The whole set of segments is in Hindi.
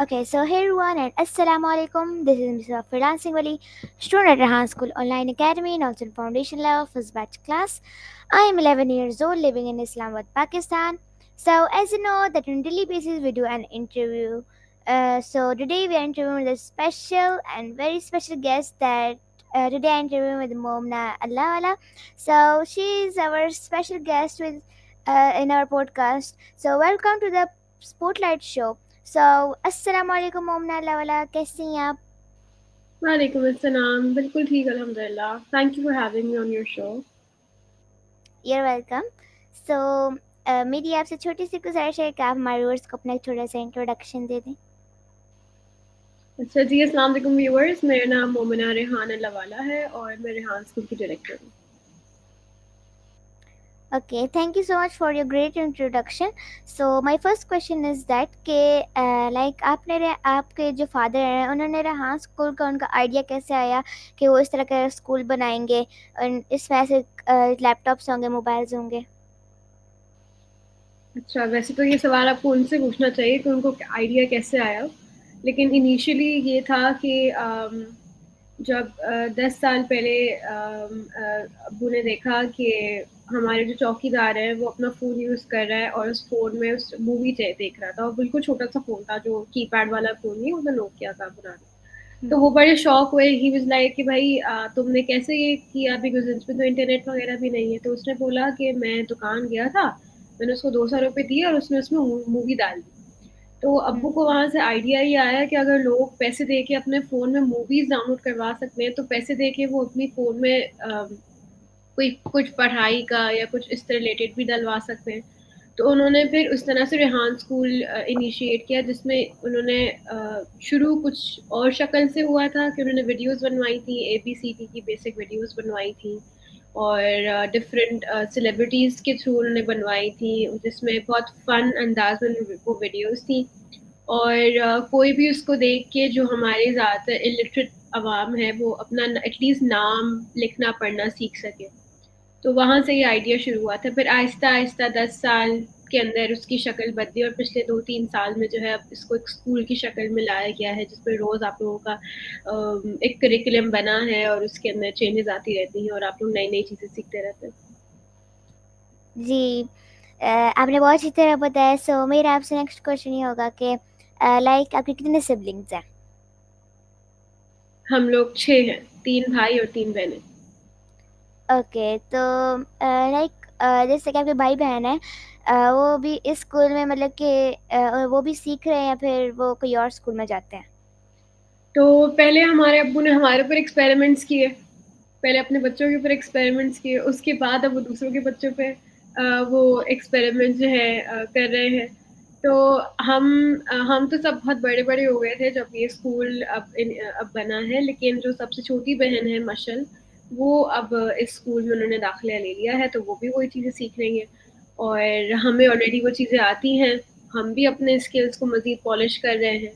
Okay, so hey everyone and Assalamu alaikum. This is Mr. Freelancing Wali, student at Rahan School Online Academy, Nonson Foundation level, first batch class. I am 11 years old, living in Islamabad, Pakistan. So, as you know, that on daily basis we do an interview. So today we are interviewing with a special and very special guest that. Today I'm interviewing with Momna Allah. So she is our special guest with in our podcast. So welcome to the Spotlight Show. So अस्सलाम वालेकुम मोमना वाला कैसी हैं आप? वालेकुम अस्सलाम, बिल्कुल ठीक अल्हम्दुलिल्लाह। Thank you for having me on your show. You're welcome. So मेरी आपसे छोटी सी गुजारिश है कि आप हमारे व्यूअर्स को अपना एक छोटा सा इंट्रोडक्शन दे दें. अच्छा जी, अस्सलाम वालेकुम व्यूअर्स, मेरा नाम मोमिना रेहान अल्लाहवाला है और मैं रेहान स्कूल की डायरेक्टर हूँ। Okay, thank you so much for your great introduction. So my first question is that कि like आपके जो फादर हैं उन्होंने हाँ स्कूल का उनका आइडिया कैसे आया कि वो इस तरह का स्कूल बनाएंगे और इसमें ऐसे लैपटॉप्स होंगे, मोबाइल्स होंगे. अच्छा, वैसे तो ये सवाल आपको उनसे पूछना चाहिए कि उनको आइडिया कैसे आया, लेकिन इनिशियली ये था कि जब 10 साल पहले अब्बू ने देखा कि हमारे जो चौकीदार है वो अपना फ़ोन यूज़ कर रहा है और उस फ़ोन में उस मूवी देख रहा था और बिल्कुल छोटा सा फ़ोन था, जो कीपैड वाला फ़ोन नहीं, वो तो नोकिया था पुराना। तो वो बड़े शौक हुए, ही वाज लाइक कि भाई तुमने कैसे ये किया, बिकॉज़ इसमें तो इंटरनेट वगैरह भी नहीं है। तो उसने बोला कि मैं दुकान गया था, मैंने उसको 200 रुपए दिए और उसने उसमें मूवी डाल दी। तो अब्बू को वहाँ से आइडिया ये आया कि अगर लोग पैसे दे के अपने फ़ोन में मूवीज़ डाउनलोड करवा सकते हैं, तो पैसे दे के वो अपनी फ़ोन में कोई कुछ पढ़ाई का या कुछ इससे रिलेटेड भी डलवा सकते हैं। तो उन्होंने फिर उस तरह से रेहान स्कूल इनिशिएट किया, जिसमें उन्होंने शुरू कुछ और शक्ल से हुआ था कि उन्होंने वीडियोस बनवाई थी, एबीसीडी की बेसिक वीडियोस बनवाई थी और डिफरेंट सेलिब्रिटीज़ के थ्रू उन्होंने बनवाई थी, जिसमें बहुत फ़न अंदाज में वो वीडियोस थी। और कोई भी उसको देख के जो हमारे ज़्यादातर इलिटरेट आवाम है वो अपना एटलीस्ट नाम लिखना पढ़ना सीख सके। तो वहाँ से ये आइडिया शुरू हुआ था। फिर आहिस्ता-आहिस्ता 10 साल के अंदर उसकी शक्ल बदली और पिछले 2-3 साल में जो है अब इसको एक स्कूल की शक्ल में लाया गया है, जिसमें रोज़ आप लोगों का एक करिकुलम बना है और उसके अंदर चेंजेस आती रहती हैं और आप लोग नई-नई चीज़ें सीखते रहते हैं। जी, आपने बहुत अच्छी तरह बताया. सो मेरा आपसे नेक्स्ट क्वेश्चन ये होगा कि लाइक आपके कितने सिबलिंग्स हैं? हम लोग 6 हैं, 3 भाई और 3 बहनें। ओके, तो लाइक जैसे कि आपके भाई बहन हैं, वो भी इस स्कूल में मतलब कि वो भी सीख रहे हैं या फिर वो कोई और स्कूल में जाते हैं? तो पहले हमारे अब्बू ने हमारे ऊपर एक्सपेरिमेंट्स किए, पहले अपने बच्चों के ऊपर एक्सपेरिमेंट्स किए, उसके बाद अब वो दूसरों के बच्चों पे वो एक्सपेरिमेंट जो है कर रहे हैं। तो हम तो सब बहुत बड़े-बड़े हो गए थे जब ये स्कूल अब बना है, लेकिन जो सबसे छोटी बहन है मशल, वो अब इस स्कूल में उन्होंने दाखिला ले लिया है, तो वो भी वही चीज़ें सीख रही हैं और हमें ऑलरेडी वो चीज़ें आती हैं। हम भी अपने स्किल्स को मज़ीद पॉलिश कर रहे हैं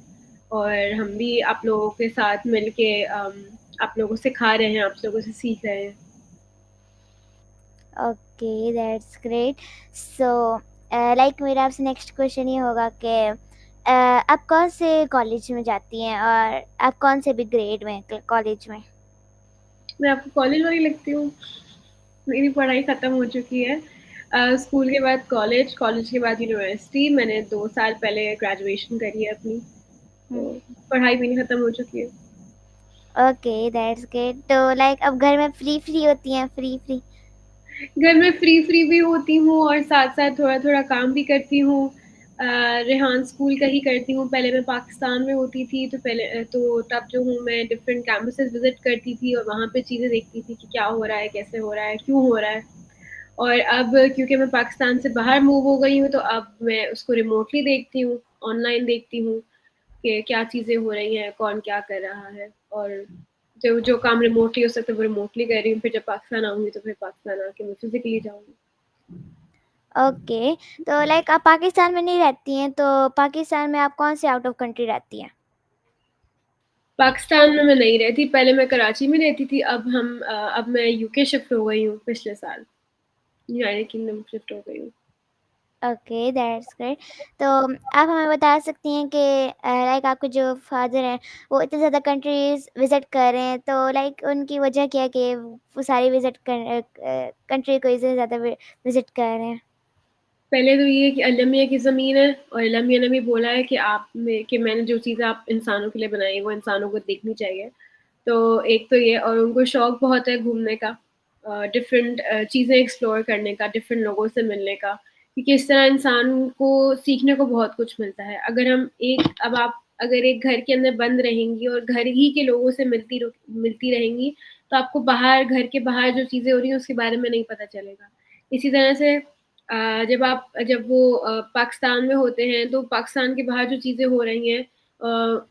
और हम भी आप लोगों के साथ मिलके आप लोगों को सिखा रहे हैं, आप लोगों से सीख रहे हैं। Okay, that's great. So like मेरा आपसे नेक्स्ट क्वेश्चन ये होगा कि आप कौन से कॉलेज में जाती हैं और आप कौन से भी ग्रेड में कॉलेज में? मैं आपको कॉलेज वाली लगती हूँ, मेरी पढ़ाई ख़त्म हो चुकी है। स्कूल के बाद कॉलेज, कॉलेज के बाद यूनिवर्सिटी, मैंने 2 साल पहले ग्रेजुएशन करी है अपनी, तो पढ़ाई मेरी ख़त्म हो चुकी है। Okay, that's great. तो लाइक अब घर में फ्री फ्री होती हैं, फ्री फ्री? घर में फ्री भी होती हूँ और साथ-साथ थोड़ा-थोड़ा काम भी करती हूँ। रेहान स्कूल का ही करती हूँ। पहले मैं पाकिस्तान में होती थी, तो तो तब जो हूँ मैं डिफरेंट कैंपसेस विज़िट करती थी और वहाँ पे चीज़ें देखती थी कि क्या हो रहा है, कैसे हो रहा है, क्यों हो रहा है। और अब क्योंकि मैं पाकिस्तान से बाहर मूव हो गई हूँ, तो अब मैं उसको रिमोटली देखती हूँ, ऑनलाइन देखती हूँ कि क्या चीज़ें हो रही हैं, कौन क्या कर रहा है और जो जो काम रिमोटली हो सकता है वो रिमोटली कर रही हूँ। फिर जब पाकिस्तान आऊँगी तो फिर पाकिस्तान आके मैं फिज़िकली जाऊँगी। ओके, तो लाइक आप पाकिस्तान में नहीं रहती हैं, तो पाकिस्तान में आप कौन से आउट ऑफ कंट्री रहती हैं? पाकिस्तान में मैं नहीं रहती, पहले मैं कराची में रहती थी, अब मैं यूके शिफ्ट हो गई हूँ पिछले साल, यूनाइटेड किंगडम शिफ्ट हो गई हूँ। Okay, that's great. तो आप हमें बता सकती हैं कि लाइक आपके जो फादर हैं वो इतने ज़्यादा कंट्रीज़ विज़िट कर रहे हैं, तो लाइक उनकी वजह क्या है कि वो सारी कंट्री को इतने ज़्यादा विज़िट कर रहे हैं? पहले तो ये है कि अल्लाह मियाँ की ज़मीन है और अल्लाह मियाँ ने भी बोला है कि मैंने जो चीज़ें आप इंसानों के लिए बनाई है, वो इंसानों को देखनी चाहिए। तो एक तो ये, और उनको शौक बहुत है घूमने का, डिफरेंट चीज़ें एक्सप्लोर करने का, डिफरेंट लोगों से मिलने का, क्योंकि इस तरह इंसान को सीखने को बहुत कुछ मिलता है। आप अगर एक घर के अंदर बंद रहेंगी और घर ही के लोगों से मिलती रहेंगी, तो आपको घर के बाहर जो चीज़ें हो रही हैं उसके बारे में नहीं पता चलेगा। इसी तरह से जब वो पाकिस्तान में होते हैं, तो पाकिस्तान के बाहर जो चीज़ें हो रही हैं,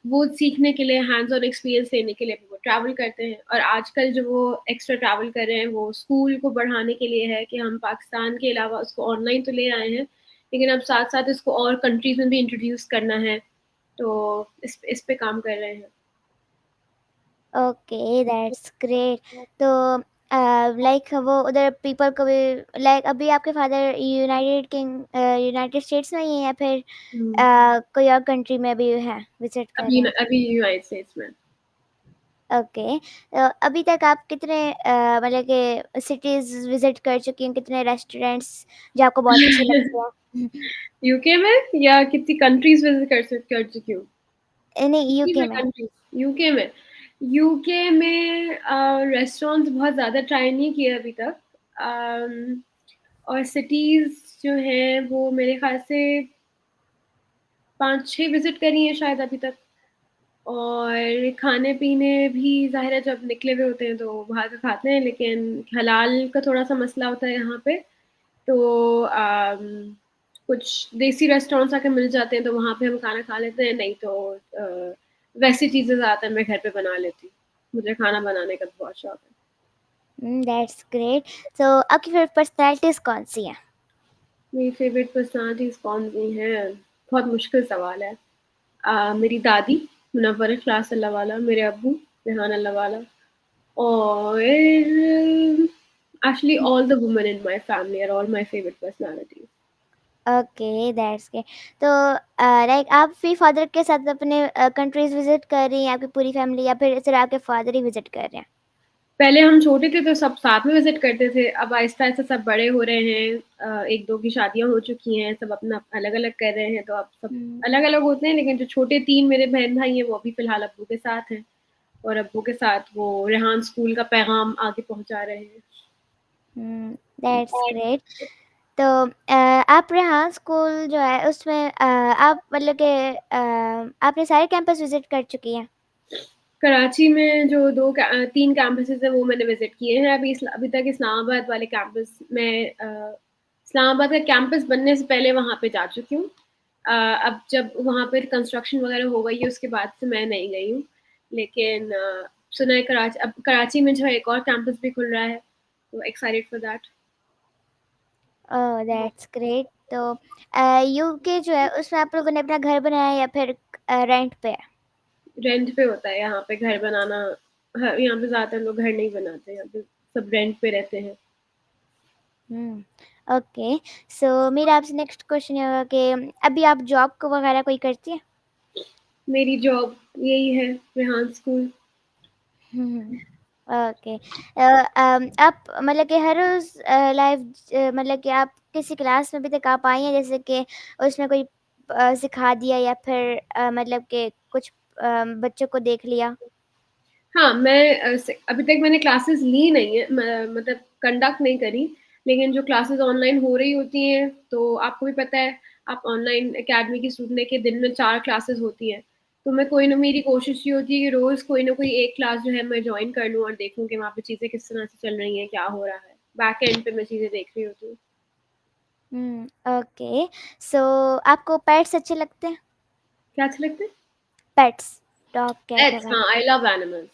वो सीखने के लिए, हैंड्स ऑन एक्सपीरियंस लेने के लिए वो ट्रैवल करते हैं। और आजकल जो वो एक्स्ट्रा ट्रैवल कर रहे हैं, वो स्कूल को बढ़ाने के लिए है कि हम पाकिस्तान के अलावा उसको ऑनलाइन तो ले आए हैं, लेकिन अब साथ-साथ इसको और कंट्रीज़ में भी इंट्रोड्यूस करना है, तो इस पे काम कर रहे हैं। Okay, that's great. तो लाइक वो उधर पीपल को भी, लाइक अभी आपके फादर यूनाइटेड स्टेट्स में ही हैं या फिर हुँ। कोई और कंट्री में भी है, विज़िट कर रहे हैं? अभी यूनाइटेड स्टेट्स में। ओके। अभी तक आप कितने मतलब कि सिटीज़ विज़िट कर चुकी हैं, कितने रेस्टोरेंट्स जो आपको बहुत अच्छे लगते हैं? यूके में या कितनी कंट्रीज़ विज़िट कर चुकी हूँ? नहीं, जी, यूके मैं में। कंट्रीज़ यूके में रेस्टोरेंट्स बहुत ज़्यादा ट्राई नहीं किए अभी तक। और सिटीज़ जो हैं वो मेरे ख़्याल से 5-6 विज़िट करी हैं शायद अभी तक। और खाने-पीने भी ज़ाहिर है जब निकले हुए होते हैं तो बाहर का खाते हैं, लेकिन हलाल का थोड़ा-सा मसला होता है यहाँ पे। तो कुछ देसी रेस्टोरेंट्स आके मिल जाते हैं तो वहाँ पे हम खाना खा लेते हैं, नहीं तो वैसी चीज़ें ज़्यादातर मैं घर पे बना लेती हूँ। मुझे खाना बनाने का बहुत शौक है। That's great. सो आपकी फेवरेट पर्सनैलिटीज़ कौन-सी हैं? मेरी फ़ेवरेट पर्सनैलिटीज़ कौन-सी हैं? बहुत मुश्किल सवाल है। मेरी दादी मुनव्वर इखलास अल्लाह वाला, मेरे अब्बू रेहान अल्लाह वाला, और actually all the women in my family are all my favourite personalities. Okay, that's great. तो लाइक आप भी फादर के साथ अपने कंट्रीज़ विज़िट कर रही हैं, आपकी पूरी फैमिली, या फिर सिर्फ़ आपके फादर ही विज़िट कर रहे हैं? पहले हम छोटे थे तो सब साथ में विज़िट करते थे, अब आहिस्ता-आहिस्ता सब बड़े हो रहे हैं, 1-2 की शादियाँ हो चुकी हैं, सब अपना अलग-अलग कर रहे हैं, तो अब सब हुँ। अलग-अलग होते हैं, लेकिन जो छोटे 3 मेरे बहन-भाई हैं, वो अभी फ़िलहाल अब्बू के साथ हैं, और अब्बू के साथ वो रेहान स्कूल का पैगाम आगे पहुँचा रहे हैं। That's great. तो आप रेहान स्कूल जो है उसमें आप मतलब कि आपने सारे कैंपस विज़िट कर चुकी हैं? कराची में जो 3 कैंपसेज़ हैं, वो मैंने विज़िट किए हैं, अभी तक इस्लामाबाद वाले कैंपस में, इस्लामाबाद का कैंपस बनने से पहले वहाँ पे जा चुकी हूँ। अब जब वहाँ पे कंस्ट्रक्शन वग़ैरह हो गई है, उसके बाद से मैं नहीं गई हूँ। लेकिन सुना है अब कराची में जो है एक और कैंपस भी खुल रहा है, तो excited for that. Oh, that's great. तो यूके जो है उसमें आप लोगों ने अपना घर बनाया है या फिर रेंट पे है? रेंट पे होता है यहाँ पे घर बनाना। ह यहाँ पे ज़्यादातर लोग घर नहीं बनाते, यहाँ पे सब रेंट पे रहते हैं। हुँ, ओके। सो मेरा आपसे नेक्स्ट क्वेश्चन ये होगा कि अभी आप जॉब को वगैरह कोई करती हैं? मेरी जॉब यही है, रेहान स्कूल। हुँ, ओके। आप मतलब कि हर रोज़ मतलब कि आप किसी क्लास में अभी तक आप आई हैं जैसे कि उसमें कोई सिखा दिया या फिर मतलब कि कुछ बच्चों को देख लिया? हाँ, मैं अभी तक मैंने क्लासेस ली नहीं है, मतलब कंडक्ट नहीं करी, लेकिन जो क्लासेस ऑनलाइन हो रही होती हैं, तो आपको भी पता है, आप ऑनलाइन अकेडमी की स्टूडेंट हैं कि दिन में 4 क्लासेस होती हैं। तो मेरी कोशिश ये होती है कि रोज़ कोई ना कोई एक क्लास जो है मैं जॉइन कर लूँ और देखूँ कि वहाँ पे चीज़ें किस तरह से चल रही हैं, क्या हो रहा है। बैक एंड पे मैं चीज़ें देख रही होती हूँ। ओके। सो आपको पेट्स अच्छे लगते हैं? क्या अच्छा लगता है? पेट्स, डॉग, कैट पेट्स, वगैरह? हाँ, आई लव एनिमल्स।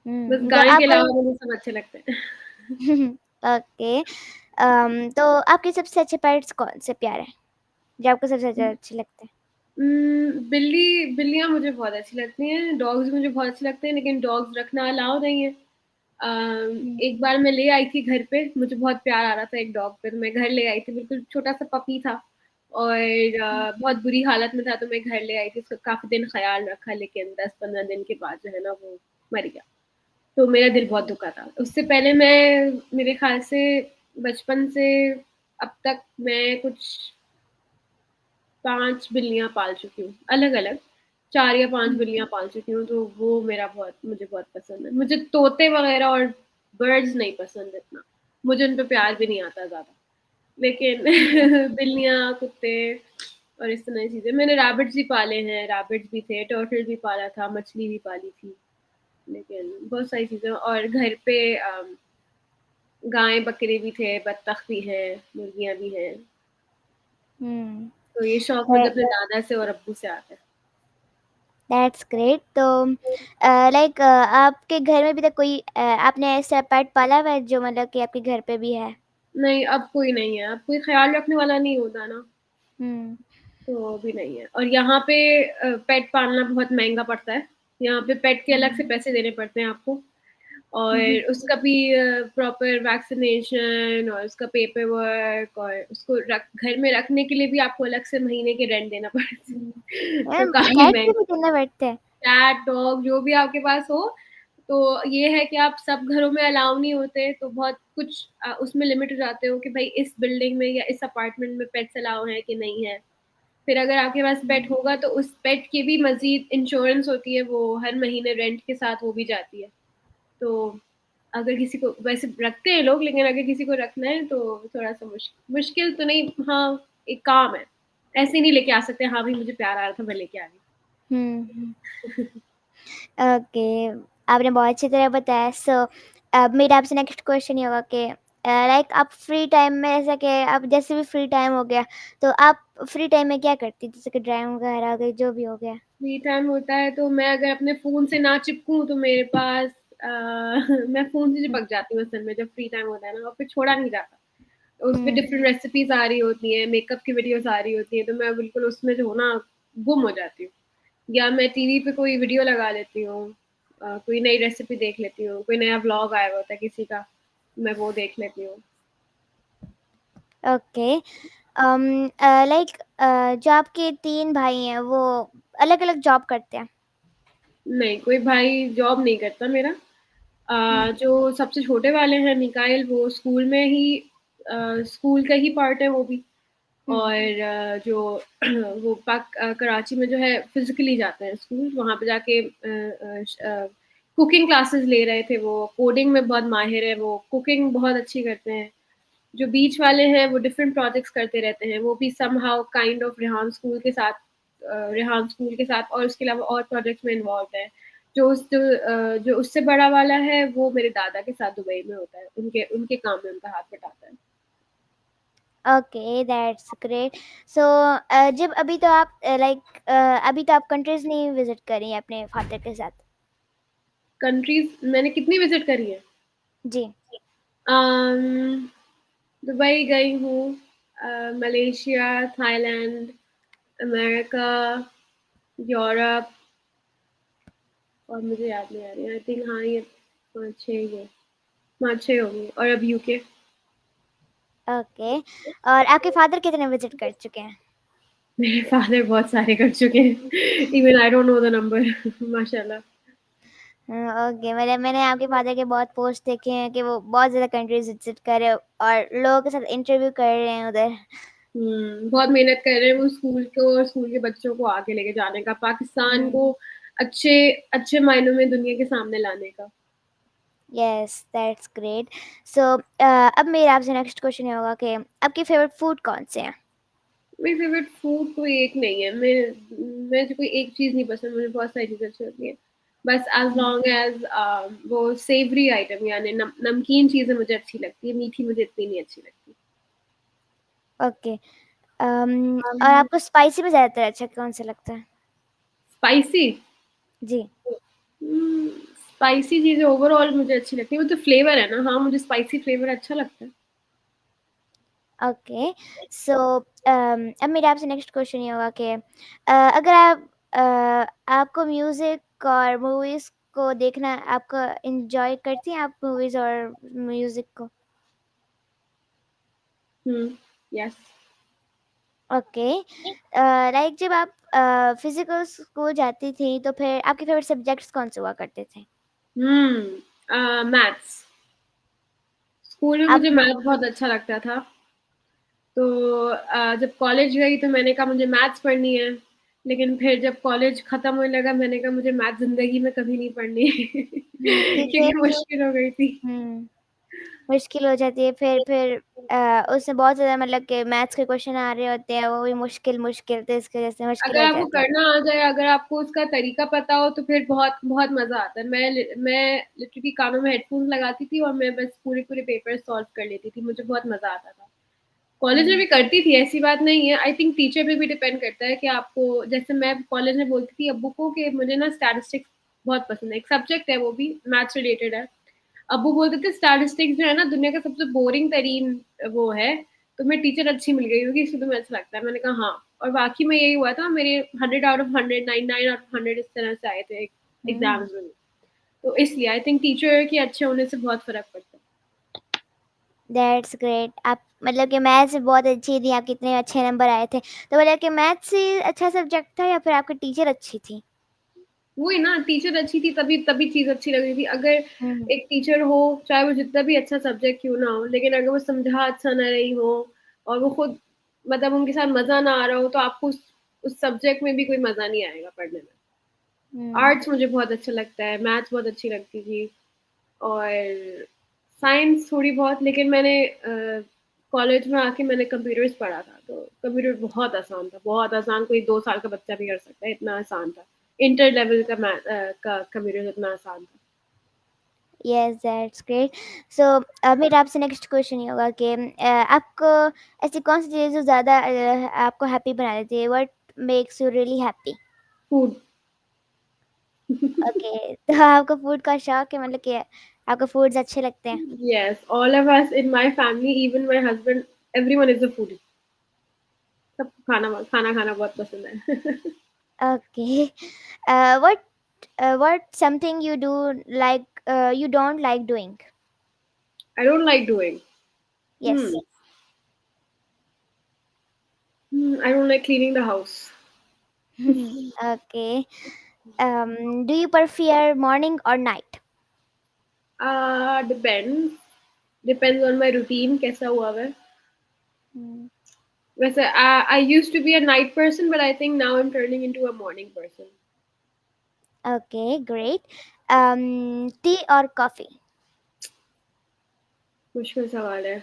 बस तो गाय के आप अलावा मुझे सब अच्छे लगते हैं। ओके। तो आपके सबसे अच्छे पेट्स कौन-से प्यारे हैं, जो आपको सबसे ज़्यादा अच्छे लगते हैं? बिल्लियाँ मुझे बहुत अच्छी लगती हैं, डॉग्स मुझे बहुत अच्छे लगते हैं, लेकिन डॉग्स रखना अलाउ नहीं है। एक बार मैं ले आई थी घर पे, मुझे बहुत प्यार आ रहा था एक डॉग पे, तो मैं घर ले आई थी, बिल्कुल छोटा सा पपी था और बहुत बुरी हालत में था, तो मैं घर ले आई थी, उसका काफी दिन ख्याल रखा, लेकिन 10-15 दिन के बाद जो है ना वो मर गया। तो मेरा दिल बहुत दुखा था। उससे पहले मैं, मेरे ख्याल से बचपन से अब तक मैं कुछ 5 बिल्लियाँ पाल चुकी हूँ, अलग-अलग 4 या 5 बिल्लियाँ पाल चुकी हूँ, तो वो मेरा बहुत, मुझे बहुत पसंद है। मुझे तोते वगैरह और बर्ड्स नहीं पसंद इतना, मुझे उन पे प्यार भी नहीं आता ज़्यादा। लेकिन बिल्लियाँ, कुत्ते और इस तरह की चीज़ें, मैंने रैबिट्स भी पाले हैं, रैबिट्स भी थे, टर्टल भी पाला था, मछली भी पाली थी, लेकिन बहुत सारी चीज़ें, और घर पे गाय, बकरे भी थे, बत्तख भी हैं, मुर्गियाँ भी हैं। हम्म। तो ये शौक मुझे अपने दादा से और अब्बू से आता है। That's great. तो लाइक आपके घर में भी तो कोई आपने ऐसा पेट पाला हुआ है जो मतलब कि आपके घर पे भी है? नहीं, अब कोई नहीं है, अब कोई ख़्याल रखने वाला नहीं होता ना, हम्म। तो अभी नहीं है। और यहाँ पे पेट पालना बहुत महँगा पड़ता है। यहाँ पे पेट के अलग से पैसे देने पड़ते हैं आपको, और उसका भी प्रॉपर वैक्सीनेशन और उसका पेपर वर्क, और उसको घर में रखने के लिए भी आपको अलग से महीने के रेंट देना पड़ता है। तो काफ़ी कैट के भी महँगा। देना पड़ता है? कैट, डॉग जो भी आपके पास हो, तो ये है कि आप सब घरों में अलाउ नहीं होते, तो बहुत कुछ उसमें लिमिट हो जाते हो कि भाई इस बिल्डिंग में या इस अपार्टमेंट में पेट्स अलाउ हैं कि नहीं है। फिर अगर आपके पास पेट होगा तो उस पेट की भी मज़ीद इंश्योरेंस होती है, वो हर महीने रेंट के साथ वो भी जाती है। तो अगर किसी को, वैसे रखते हैं लोग, लेकिन अगर किसी को रखना है तो थोड़ा-सा मुश्किल तो नहीं, हाँ, एक काम है। ऐसे नहीं लेके आ सकते, हाँ भाई मुझे प्यार आ रहा था मैं लेके आ हम्म। गई। ओके, आपने बहुत अच्छी तरह बताया। सो अब मेरा आपसे नेक्स्ट क्वेश्चन ये होगा कि लाइक आप फ्री टाइम में, जैसा कि आप जैसे भी फ्री टाइम हो गया, तो आप फ्री टाइम में क्या करती, जैसे कि ड्राइंग वगैरह हो गई, जो भी हो गया? फ्री टाइम होता है तो मैं अगर अपने फ़ोन से ना चिपकूँ तो मेरे पास मैं फ़ोन से चिपक जाती हूँ असल में, जब फ्री टाइम होता है ना, और फिर छोड़ा नहीं जाता। उस पे हम्म। डिफरेंट रेसिपीज़ आ रही होती हैं, मेकअप की वीडियोज़ आ रही होती हैं, तो मैं बिल्कुल उसमें जो हूँ ना गुम हो जाती हूँ। या मैं टीवी पे कोई वीडियो लगा लेती हूँ, कोई नई रेसिपी देख लेती हूँ, कोई नया व्लॉग आया होता है किसी का, मैं वो देख लेती हूँ। ओके। लाइक जो आपके तीन भाई हैं वो अलग अलग जॉब करते हैं? नहीं, कोई भाई जॉब नहीं करता मेरा। हम्म। जो सबसे छोटे वाले हैं मिकाइल, वो स्कूल में ही, स्कूल का ही पार्ट है वो भी। हम्म। और जो वो कराची में जो है फिजिकली जाते हैं स्कूल, वहाँ पे जाके कुकिंग क्लासेस ले रहे थे, वो कोडिंग में बहुत माहिर है, वो कुकिंग बहुत अच्छी करते हैं। जो बीच वाले हैं वो डिफरेंट प्रोजेक्ट्स करते रहते हैं, वो भी somehow kind of Rehan school के साथ और उसके अलावा और प्रोजेक्ट्स में इन्वॉल्व है। जो उससे बड़ा वाला है वो मेरे दादा के साथ दुबई में होता है, उनके उनके काम में उनका हाथ बटाता है। Okay, that's great. सो जब अभी तो आप लाइक अभी तो आप कंट्रीज नहीं विजिट करी अपने फादर के साथ? कंट्रीज मैंने कितनी विजिट करी है? जी। अम, दुबई गई हूँ, मलेशिया, थाईलैंड, अमेरिका, यूरोप, और मुझे याद नहीं आ रही, आई थिंक हाँ ये 5-6 ही है, 5-6 होंगी, और अब यूके। ओके। और आपके फादर कितने विजिट कर चुके हैं? मेरे फादर बहुत सारे कर चुके हैं, even I don't know the number. माशाल्लाह। ओके, मैंने आपके फादर के बहुत पोस्ट देखे हैं कि वो बहुत ज़्यादा कंट्रीज विजिट कर रहे हैं और लोगों के साथ इंटरव्यू कर रहे हैं उधर। बहुत मेहनत कर रहे हैं वो स्कूल को और स्कूल के बच्चों को आगे लेके जाने का, पाकिस्तान हम्म। को अच्छे अच्छे मायनों में दुनिया के सामने लाने का। Yes, that's great. सो अब मेरा आपसे नेक्स्ट क्वेश्चन ये होगा कि आपके फेवरेट फूड कौन से हैं? मेरी फेवरेट फूड कोई एक नहीं है, मुझे कोई एक चीज़ नहीं पसंद, मुझे बहुत सारी चीज़ें अच्छी लगती हैं। बस एज़ लॉन्ग एज़ वो सेवरी आइटम, यानी नमकीन चीज़ें मुझे अच्छी लगती है, मीठी मुझे इतनी नहीं अच्छी लगती। ओके। और आपको स्पाइसी में ज़्यादातर अच्छा कौन सा लगता है? स्पाइसी? जी। स्पाइसी चीज़ें ओवरऑल मुझे अच्छी लगती है, वो तो फ्लेवर है ना, हाँ मुझे स्पाइसी फ्लेवर अच्छा लगता है। ओके। सो अब मेरा आपसे नेक्स्ट क्वेश्चन ये होगा कि अगर आप आपको म्यूज़िक और मूवीज़ को देखना आपको एंजॉय करती हैं आप मूवीज और म्यूजिक को? यस। ओके। लाइक जब आप फिजिकल स्कूल जाती थी तो फिर आपके फेवरेट सब्जेक्ट्स कौन से हुआ करते थे? मैथ्स। स्कूल में आप मुझे मैथ बहुत अच्छा लगता था। तो जब कॉलेज गई तो मैंने कहा मुझे मैथ्स पढ़नी है, लेकिन फिर जब कॉलेज खत्म होने लगा मैंने कहा मुझे मैथ ज़िंदगी में कभी नहीं पढ़नी है क्योंकि क्योंकि मुश्किल हो गई थी। मुश्किल हो जाती है फिर उसमें बहुत ज़्यादा मतलब कि मैथ्स के क्वेश्चन आ रहे होते हैं, वो भी मुश्किल मुश्किल, तो इसकी वजह से मुश्किल अगर हो आपको जाती है। करना आ जाए, अगर आपको उसका तरीका पता हो तो फिर बहुत बहुत मज़ा आता है। मैं लिटरली कानों में हेडफ़ोन्स लगाती थी और मैं बस पूरे-पूरे पेपर सॉल्व कर लेती थी। मुझे बहुत मज़ा आता था। कॉलेज में हम्म भी करती थी, ऐसी बात नहीं है। आई थिंक टीचर पे भी डिपेंड करता है कि आपको, जैसे मैं कॉलेज में बोलती थी अब्बू को कि मुझे ना स्टैटिस्टिक्स बहुत पसंद है। एक सब्जेक्ट है, वो भी मैथ्स रिलेटेड है। अब्बू बोलते थे स्टैटिस्टिक्स जो है ना दुनिया का सबसे बोरिंग तरीन वो है, तुम्हें टीचर अच्छी मिल गई होगी इसलिए तुम्हें अच्छा लगता है। मैंने कहा हाँ, और वाक़ई में यही हुआ था। मेरे 100 आउट ऑफ 100, 99 आउट ऑफ 100 इस तरह से आए थे हम्म एग्ज़ाम्स में। तो इसलिए आई थिंक टीचर के अच्छे होने से बहुत फ़र्क पड़ता है। That's great. आप मतलब कि मैथ्स में बहुत अच्छी थी, आपके इतने अच्छे नंबर आए थे, तो मतलब कि मैथ्स से अच्छा सब्जेक्ट था या फिर आपकी टीचर अच्छी थी? वही ना, टीचर अच्छी थी तभी तभी चीज़ अच्छी लग रही थी। अगर हम्म एक टीचर हो, चाहे वो जितना भी अच्छा सब्जेक्ट क्यों ना हो, लेकिन अगर वो समझा अच्छा ना रही हो और वो खुद मतलब उनके साथ मज़ा ना आ रहा हो, तो आपको उस सब्जेक्ट में भी कोई मज़ा नहीं आएगा पढ़ने में। हम्म आर्ट्स मुझे बहुत अच्छा लगता है, मैथ्स बहुत अच्छी लगती थी और साइंस थोड़ी बहुत, लेकिन मैंने कॉलेज में आके मैंने कंप्यूटर्स पढ़ा था, तो कंप्यूटर बहुत आसान था, बहुत आसान, कोई 2 साल का बच्चा भी कर सकता है, इतना आसान था। इंटर लेवल का का कंप्यूटर इतना आसान था। Yes that's great. सो मेरा आपसे नेक्स्ट क्वेश्चन ये होगा कि आपको ऐसी कौन सी चीज़ जो ज़्यादा आपको हैप्पी बना देती है? What makes you really happy? Food. Okay, तो आपको फूड का शौक है, मतलब कि आपको फूड्स अच्छे लगते हैं? Yes, all of us in my family, even my husband, everyone is a foodie. सबको खाना खाना बहुत पसंद है। Okay. What what something you do like you don't like doing? I don't like doing. Yes. Hmm. I don't like cleaning the house. Okay. Do you prefer morning और night? Depends. Depends on my routine कैसा हुआ है। वैसे I used to be a night person, but I think now I'm turning into a morning person. Okay great. T और कॉफी? मुश्किल सवाल है।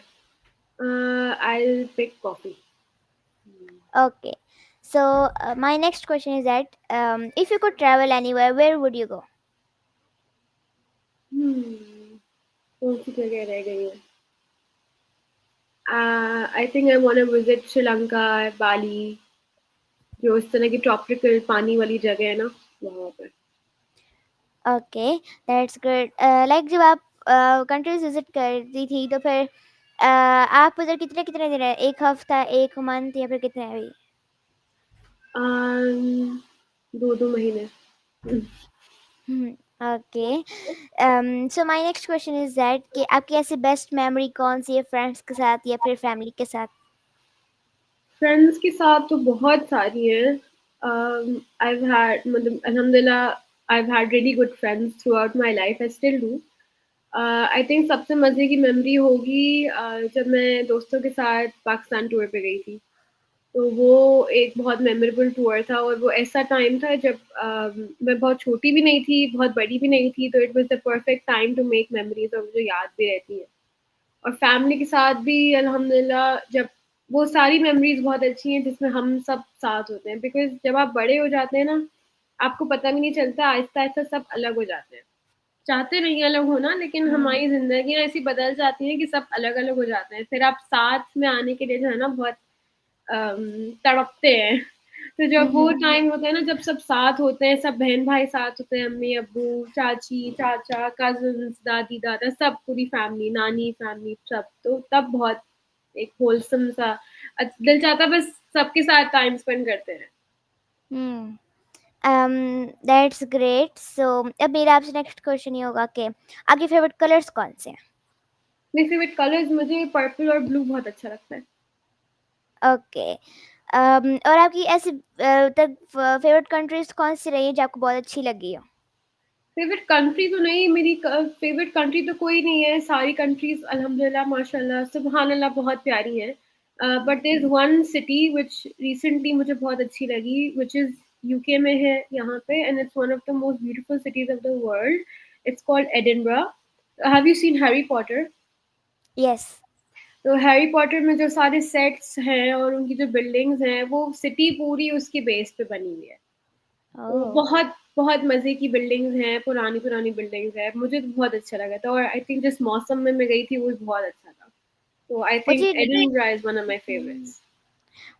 I'll pick coffee. Okay. So, my next question is that if you could travel anywhere, where would you go? Hmm. कौन सी जगह रह गई है? I think I want to visit Sri Lanka, Bali, जो इस तरह की ट्रॉपिकल पानी वाली जगह है ना, वहाँ पे। Okay, that's good. Like जब आप कंट्रीज विजिट करती थी तो फिर आप उधर कितने कितने दिन रहे? एक हफ्ता, एक मंथ, या फिर कितने भी? Um, 2-2 महीने। Okay. So my next question is that कि आपकी ऐसी बेस्ट मेमोरी कौन सी है, फ्रेंड्स के साथ या फिर फैमिली के साथ? फ्रेंड्स के साथ तो बहुत सारी हैं। I've had मतलब अल्हम्दुलिल्लाह I've had really good friends throughout my life. I still do. I think सबसे मज़े की मेमोरी होगी जब मैं दोस्तों के साथ पाकिस्तान टूर पे गई थी। तो वो एक बहुत मेमोरेबल टूर था और वो ऐसा टाइम था जब मैं बहुत छोटी भी नहीं थी, बहुत बड़ी भी नहीं थी, तो it was the perfect time to make memories और मुझे याद भी रहती है। और फैमिली के साथ भी अल्हम्दुलिल्लाह जब वो सारी मेमोरीज़ बहुत अच्छी हैं जिसमें हम सब साथ होते हैं, बिकॉज़ जब आप बड़े हो जाते हैं ना, आपको पता भी नहीं चलता, आहिस्ता-आहिस्ता सब अलग हो जाते हैं। चाहते नहीं अलग होना, लेकिन हम्म हमारी ज़िंदगियाँ ऐसी बदल जाती हैं कि सब अलग-अलग हो जाते हैं। फिर आप साथ में आने के लिए जो है ना बहुत तड़पते हैं। तो जब वो हम्म टाइम होता है ना, जब सब साथ होते हैं, सब बहन-भाई साथ होते हैं, अम्मी-अब्बू, चाची-चाचा, कज़िन्स, दादी-दादा, सब पूरी फैमिली, नानी फैमिली सब, तो तब बहुत एक होलसम सा दिल चाहता है बस सबके साथ टाइम स्पेंड करते हैं। हम्म दैट्स ग्रेट। सो अब मेरा आपसे नेक्स्ट क्वेश्चन ये होगा कि आपके फेवरेट कलर्स कौन से हैं? मेरे फेवरेट कलर्स, मुझे पर्पल और ब्लू बहुत अच्छा लगता है। ओके। और आपकी ऐसी तक फेवरेट कंट्रीज कौन सी रही है जो आपको बहुत अच्छी लगी हो? फेवरेट कंट्री तो नहीं, मेरी फेवरेट कंट्री तो कोई नहीं है, सारी कंट्रीज अल्हम्दुलिल्लाह माशाल्लाह सुबहान अल्लाह बहुत प्यारी हैं। But there is one city which recently मुझे बहुत अच्छी लगी, विच इज यूके में है यहाँ पे, and it's one of the most beautiful cities of the world. It's called Edinburgh. Have you seen Harry Potter? Yes. तो हैरी पॉटर में जो सारे सेट्स हैं और उनकी जो बिल्डिंग्स हैं, वो सिटी पूरी उसके बेस पे बनी हुई है। तो ओह। बहुत बहुत मज़े की बिल्डिंग्स हैं, पुरानी-पुरानी बिल्डिंग्स हैं। मुझे तो बहुत अच्छा लगा था, और आई थिंक जिस मौसम में मैं गई थी वो भी बहुत अच्छा था। तो आई थिंक मुझे Edinburgh is one of my hmm, favourites.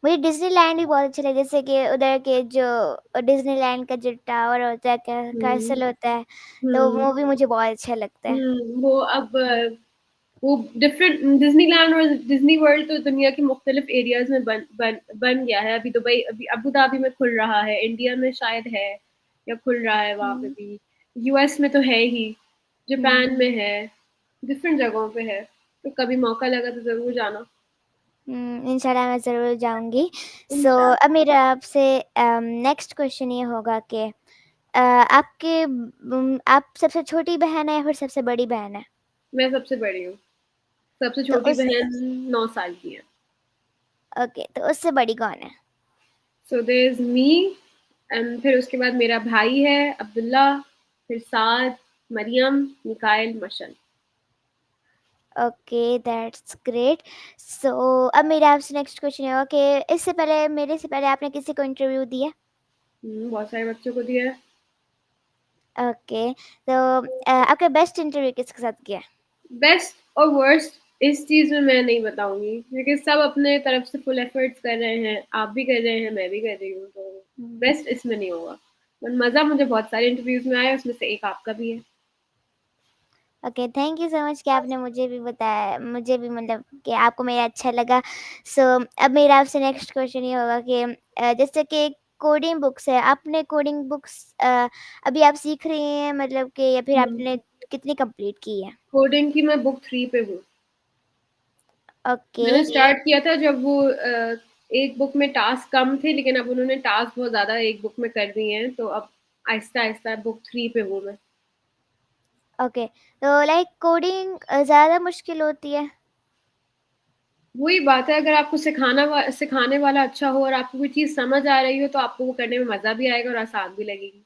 मुझे डिज्नीलैंड भी बहुत अच्छा लगा, जैसे कि उधर के जो डिज्नीलैंड का जो टावर होता है, हुँ, कैसल होता है, तो हुँ, वो भी मुझे बहुत अच्छा लगता है। वो अब वो डिफरेंट डिज़नीलैंड और डिज़नी वर्ल्ड तो दुनिया के मुख्तलिफ एरियाज़ में बन गया है। अभी दुबई, अभी अबू धाबी में खुल रहा है, इंडिया में शायद है या खुल रहा है वहाँ पे हम्म। भी। यूएस में तो है ही, हम्म। जापान में है, डिफरेंट जगहों पे है। तो कभी मौका लगा तो ज़रूर जाना। इंशाल्लाह मैं ज़रूर जाऊंगी। सो इंशाल्लाह। अब मेरा आपसे नेक्स्ट क्वेश्चन ये होगा कि आपके आप सबसे छोटी बहन है या फिर सबसे बड़ी बहन है? मैं सबसे बड़ी हूँ। सबसे तो छोटी उस बहन 9 साल की है। ओके, तो उससे बड़ी कौन है? So there is me, and फिर उसके बाद मेरा भाई है अब्दुल्ला, फिर Saad, Maryam, Mikail, Mashal. Okay, that's great. So अब मेरा आपसे नेक्स्ट क्वेश्चन ये होगा कि इससे पहले, मेरे से पहले आपने किसी को इंटरव्यू दिया? बहुत सारे बच्चों को दिया है। ओके, तो आपका बेस्ट इंटरव्यू किसके साथ किया? बेस्ट और वर्स्ट इस चीज़ में मैं नहीं बताऊँगी, क्योंकि सब अपने तरफ से फुल एफर्ट्स कर रहे हैं। आप भी कर रहे हैं, मैं भी कर रही हूँ, तो बेस्ट इसमें नहीं होगा। बट मज़ा मुझे बहुत सारे इंटरव्यूज़ में आया, उसमें से एक आपका भी है। Okay, thank you so much कि आपने मुझे भी बताया, मुझे भी मतलब कि आपको मेरा अच्छा लगा। सो अब मेरा आपसे नेक्स्ट क्वेश्चन ये होगा कि जैसे कि कोडिंग बुक्स है, आपने कोडिंग बुक्स अभी आप सीख रही हैं मतलब कि, या फिर हुँ। आपने कितनी कंप्लीट की है? कोडिंग की मैं बुक 3 पे हूँ। ओके। मैंने स्टार्ट किया था जब वो एक बुक में टास्क कम थे, लेकिन अब उन्होंने टास्क बहुत ज़्यादा एक बुक में कर दिए हैं, तो अब आहिस्ता-आहिस्ता बुक 3 पे हूँ मैं। ओके, तो लाइक कोडिंग ज़्यादा मुश्किल होती है? वही बात है, अगर आपको सिखाने वाला अच्छा हो और आपको कोई चीज़ समझ आ रही हो, तो आपको वो करने में मज़ा भी आएगा और आसान भी लगेगी।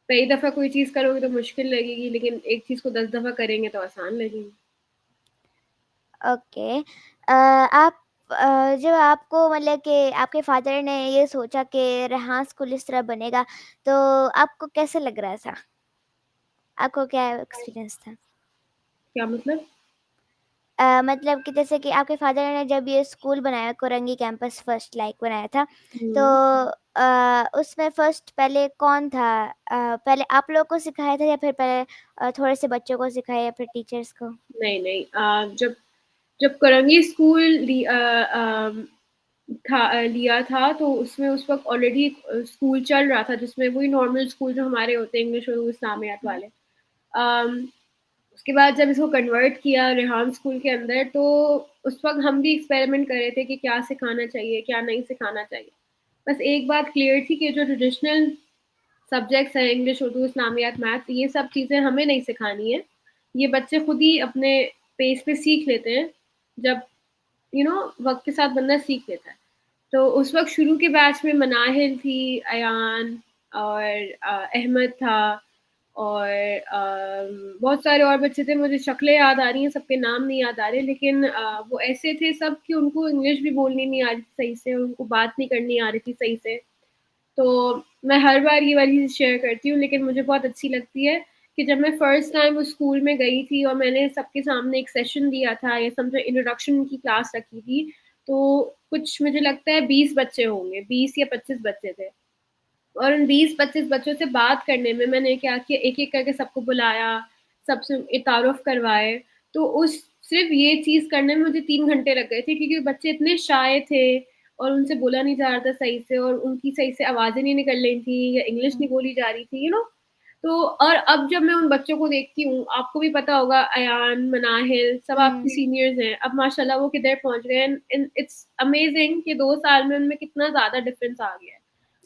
कई दफ़ा कोई चीज़ करोगे तो मुश्किल लगेगी, लेकिन एक चीज़ को 10 दफ़ा करेंगे तो आसान लगेगी। ओके। आप जब आपको मतलब कि आपके फादर ने ये सोचा कि रेहान स्कूल इस तरह बनेगा, तो आपको कैसे लग रहा था? आपको क्या एक्सपीरियंस था? क्या मतलब? मतलब कि जैसे कि आपके फादर ने जब ये स्कूल बनाया, कोरंगी कैंपस फर्स्ट लाइक बनाया था, तो हुँ। उसमें फर्स्ट पहले कौन था? पहले आप लोगों को सिखाया था या फिर पहले थोड़े से बच्चों को सिखाया या फिर टीचर्स को? नहीं, नहीं, जब जब करंगी स्कूल लिया था, तो उसमें उस वक़्त ऑलरेडी स्कूल चल रहा था, जिसमें वही नॉर्मल स्कूल जो हमारे होते हैं, इंग्लिश उर्दू इस्लामियात वाले। अम, उसके बाद जब इसको कन्वर्ट किया रेहान स्कूल के अंदर, तो उस वक़्त हम भी एक्सपेरिमेंट कर रहे थे कि क्या सिखाना चाहिए, क्या नहीं सिखाना चाहिए। बस एक बात क्लियर थी कि जो ट्रेडिशनल सब्जेक्ट्स हैं, इंग्लिश, उर्दू, इस्लामियात, मैथ्स, ये सब चीज़ें हमें नहीं सिखानी है। ये बच्चे खुद ही अपने पेस पे सीख लेते हैं, जब वक़्त के साथ बंदा सीख लेता है। तो उस वक़्त शुरू के बैच में मनाहिल थी, अयान और अहमद था, और बहुत सारे और बच्चे थे, मुझे शक्लें याद आ रही हैं, सबके नाम नहीं याद आ रहे, लेकिन वो ऐसे थे सब कि उनको इंग्लिश भी बोलनी नहीं आ रही थी सही से, और उनको बात नहीं करनी आ रही थी सही से। तो मैं हर बार ये वाली चीज़ शेयर करती हूँ, लेकिन मुझे बहुत अच्छी लगती है कि जब मैं फर्स्ट टाइम उस स्कूल में गई थी और मैंने सबके सामने एक सेशन दिया था, या समझो इंट्रोडक्शन की क्लास रखी थी, तो कुछ मुझे लगता है 20 बच्चे होंगे, 20 या 25 बच्चे थे। और उन 20-25 बच्चों से बात करने में मैंने क्या किया, एक-एक करके सबको बुलाया, सबसे तारुफ़ करवाए। तो उस सिर्फ़ ये चीज़ करने में मुझे 3 घंटे लग गए थे, क्योंकि बच्चे इतने शाय थे, और उनसे बोला नहीं जा रहा था सही से, और उनकी सही से आवाज़ें नहीं निकल रही थी या इंग्लिश नहीं बोली जा रही थी, तो और अब जब मैं उन बच्चों को देखती हूँ, आपको भी पता होगा, अयान, मनाहिल, सब आपके सीनियर्स हैं, अब माशाल्लाह वो किधर पहुँच गए हैं, एंड इट्स अमेजिंग कि 2 साल में उनमें कितना ज़्यादा डिफरेंस आ गया है।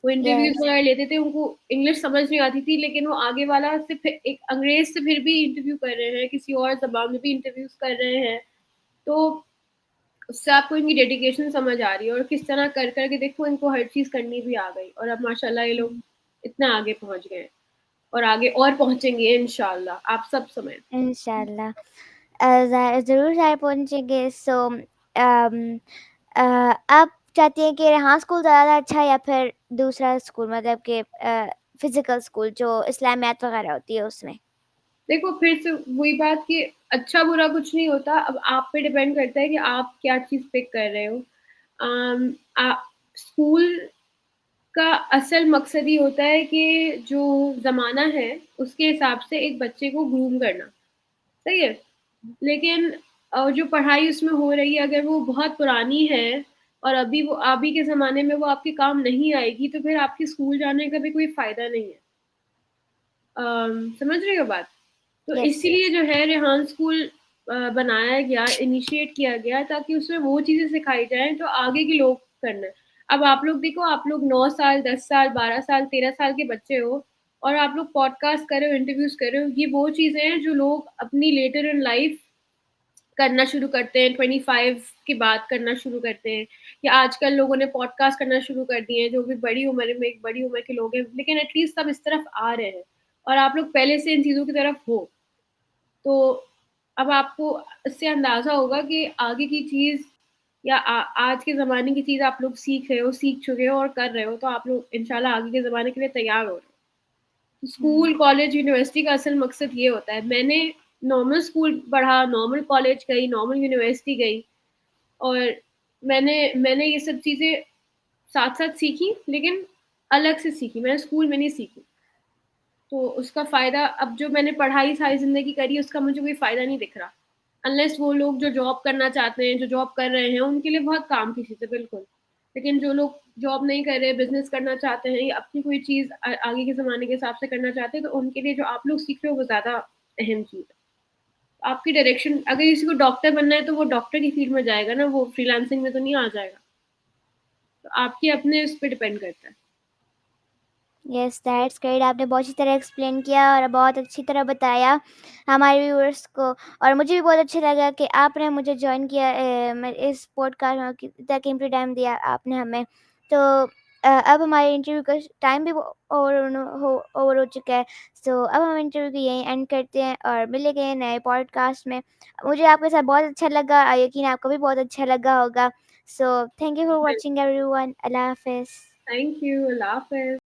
वो इंटरव्यूज़ यस। वगैरह लेते थे, उनको इंग्लिश समझ नहीं आती थी, लेकिन वो आगे वाला से फिर एक अंग्रेज़ से फिर भी इंटरव्यू कर रहे हैं, किसी और ज़बान में भी इंटरव्यूज़ कर रहे हैं। तो उससे आपको इनकी डेडिकेशन समझ आ रही है, और किस तरह कर कर के देखो इनको हर चीज़ करनी भी आ गई, और अब माशाल्लाह ये लोग इतना आगे पहुँच गए हैं, और आगे और पहुँचेंगे इंशाल्लाह, आप सब समय। इंशाल्लाह। ज़रूर ज़ाहिर पहुँचेंगे। सो आप चाहती हैं कि रेहान स्कूल ज़्यादा अच्छा है या फिर दूसरा स्कूल, मतलब कि फ़िज़िकल स्कूल जो इस्लामियात वगैरह होती है उसमें? देखो फिर से वही बात कि अच्छा बुरा कुछ नहीं होता, अब आप पे डिपेंड करता है कि आप क्या चीज़ पिक कर रहे हो। अम, आ स्कूल का असल मकसद ये होता है कि जो ज़माना है, उसके हिसाब से एक बच्चे को ग्रूम करना, सही है? लेकिन जो पढ़ाई उसमें हो रही है, अगर वो बहुत पुरानी है और अभी के ज़माने में वो आपके काम नहीं आएगी, तो फिर आपके स्कूल जाने का भी कोई फ़ायदा नहीं है। समझ रही हो बात? तो यस, इसीलिए यस। जो है रेहान स्कूल बनाया गया, इनिशिएट किया गया, ताकि उसमें वो चीज़ें सिखाई जाएँ जो आगे के लोग करना है। अब आप लोग देखो, आप लोग 9 साल, 10 साल, 12 साल, 13 साल के बच्चे हो, और आप लोग पॉडकास्ट कर रहे हो, इंटरव्यूज़ कर रहे हो, ये वो चीज़ें हैं जो लोग अपनी लेटर इन लाइफ़ करना शुरू करते हैं, 25 के बाद करना शुरू करते हैं, या आजकल लोगों ने पॉडकास्ट करना शुरू कर दिए हैं, जो भी बड़ी उम्र में, एक बड़ी उम्र के लोग हैं, लेकिन एटलीस्ट सब इस तरफ आ रहे हैं, और आप लोग पहले से इन चीज़ों की तरफ हो। तो अब आपको इससे अंदाज़ा होगा कि आगे की चीज़, या आज के ज़माने की चीज़ आप लोग सीख रहे हो, सीख चुके हो और कर रहे हो, तो आप लोग इंशाल्लाह आगे के ज़माने के लिए तैयार हो रहे हो। हुँ। स्कूल, कॉलेज, यूनिवर्सिटी का असल मकसद ये होता है। मैंने नॉर्मल स्कूल पढ़ा, नॉर्मल कॉलेज गई, नॉर्मल यूनिवर्सिटी गई, और मैंने ये सब चीज़ें साथ-साथ सीखी, लेकिन अलग से सीखी, मैंने स्कूल में नहीं सीखी। तो उसका फ़ायदा, अब जो मैंने पढ़ाई सारी ज़िंदगी करी है, उसका मुझे कोई फ़ायदा नहीं दिख रहा। अनलेस वो लोग जो जॉब करना चाहते हैं, जो जॉब कर रहे हैं, उनके लिए बहुत काम की चीज़ है, बिल्कुल। लेकिन जो लोग जॉब नहीं कर रहे, बिज़नेस करना चाहते हैं, या अपनी कोई चीज़ आगे के ज़माने के हिसाब से करना चाहते हैं, तो उनके लिए जो आप लोग सीख रहे हो, वो ज़्यादा अहम चीज़ है। आपकी डायरेक्शन, अगर किसी को डॉक्टर बनना है, तो वो डॉक्टर की फ़ील्ड में जाएगा ना, वो फ्रीलांसिंग में तो नहीं आ जाएगा। तो आपके अपने उस पे डिपेंड करता है। Yes, that's great. आपने बहुत अच्छी तरह एक्सप्लेन किया और बहुत अच्छी तरह बताया हमारे व्यूअर्स को, और मुझे भी बहुत अच्छा लगा कि आपने मुझे जॉइन किया इस पॉडकास्ट में, इतना कीमती टाइम दिया आपने हमें। तो अब हमारे इंटरव्यू का टाइम भी ओवर हो चुका है। सो अब हम इंटरव्यू को यहीं एंड करते हैं और मिलेंगे नए पॉडकास्ट में। मुझे आपके साथ बहुत अच्छा लगा, यकीन आपको भी बहुत अच्छा लगा होगा। सो थैंक यू फॉर बिल्कुल। Watching everyone. अल्लाह हाफिज़। Thank you. अल्लाह हाफ़िज़।